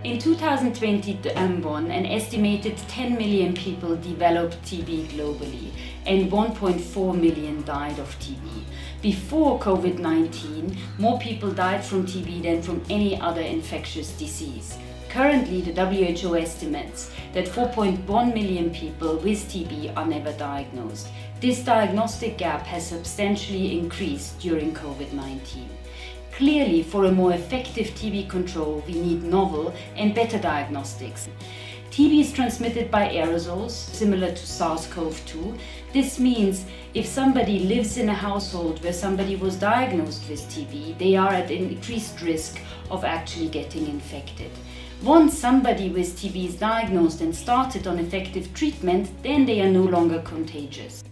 In 2021, an estimated 10 million people developed TB globally, and 1.4 million died of TB. Before COVID-19, more people died from TB than from any other infectious disease. Currently, the WHO estimates that 4.1 million people with TB are never diagnosed. This diagnostic gap has substantially increased during COVID-19. Clearly, for a more effective TB control, we need novel and better diagnostics. TB is transmitted by aerosols, similar to SARS-CoV-2. This means if somebody lives in a household where somebody was diagnosed with TB, they are at increased risk of actually getting infected. Once somebody with TB is diagnosed and started on effective treatment, then they are no longer contagious.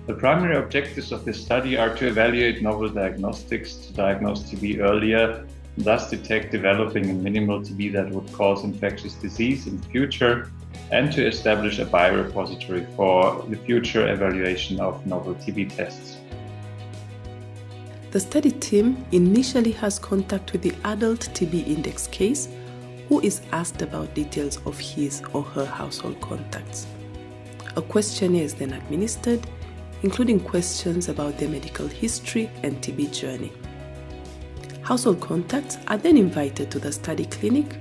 The primary objectives of this study are to evaluate novel diagnostics to diagnose TB earlier, and thus detect developing and minimal TB that would cause infectious disease in the future, and to establish a biorepository for the future evaluation of novel TB tests. The study team initially has contact with the adult TB index case, who is asked about details of his or her household contacts. A questionnaire is then administered, including questions about their medical history and TB journey. Household contacts are then invited to the study clinic,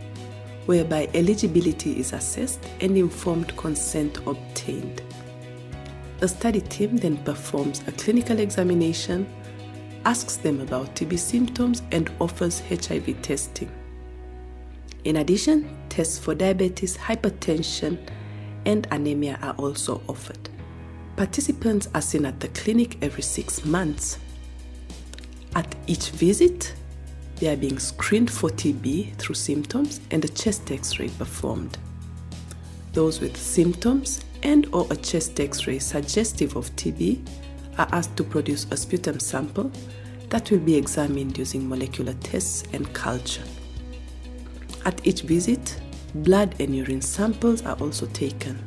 whereby eligibility is assessed and informed consent obtained. The study team then performs a clinical examination, asks them about TB symptoms, and offers HIV testing. In addition, tests for diabetes, hypertension, and anemia are also offered. Participants are seen at the clinic every 6 months. At each visit, they are being screened for TB through symptoms and a chest X-ray performed. Those with symptoms and/or a chest X-ray suggestive of TB are asked to produce a sputum sample that will be examined using molecular tests and culture. At each visit, blood and urine samples are also taken.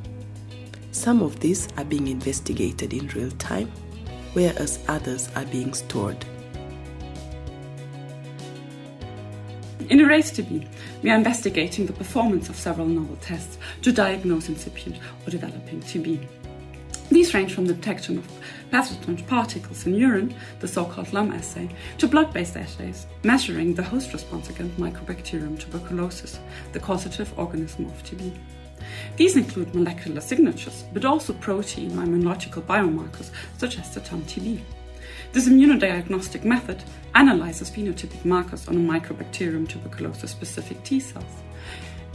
Some of these are being investigated in real time, whereas others are being stored. In ERASE-TB, we are investigating the performance of several novel tests to diagnose incipient or developing TB. These range from the detection of pathogen particles in urine, the so-called LUM assay, to blood-based assays, measuring the host response against Mycobacterium tuberculosis, the causative organism of TB. These include molecular signatures, but also protein or immunological biomarkers such as the TAM-TB. This immunodiagnostic method analyzes phenotypic markers on a Mycobacterium tuberculosis specific T cells.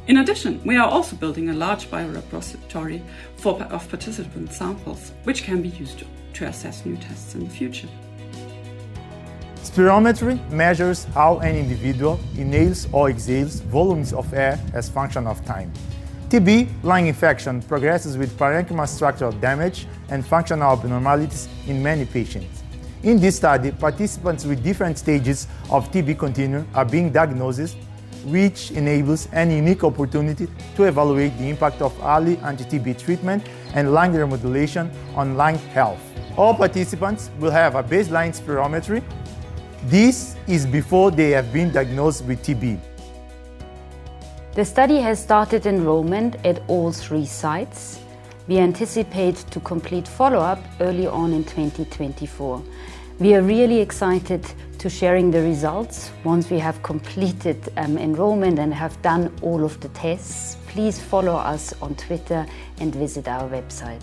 In addition, we are also building a large biorepository of participant samples, which can be used to assess new tests in the future. Spirometry measures how an individual inhales or exhales volumes of air as function of time. TB lung infection progresses with parenchymal structural damage and functional abnormalities in many patients. In this study, participants with different stages of TB continuum are being diagnosed, which enables an unique opportunity to evaluate the impact of early anti-TB treatment and lung remodulation on lung health. All participants will have a baseline spirometry. This is before they have been diagnosed with TB. The study has started enrollment at all 3 sites. We anticipate to complete follow-up early on in 2024. We are really excited to sharing the results once we have completed enrollment and have done all of the tests. Please follow us on Twitter and visit our website.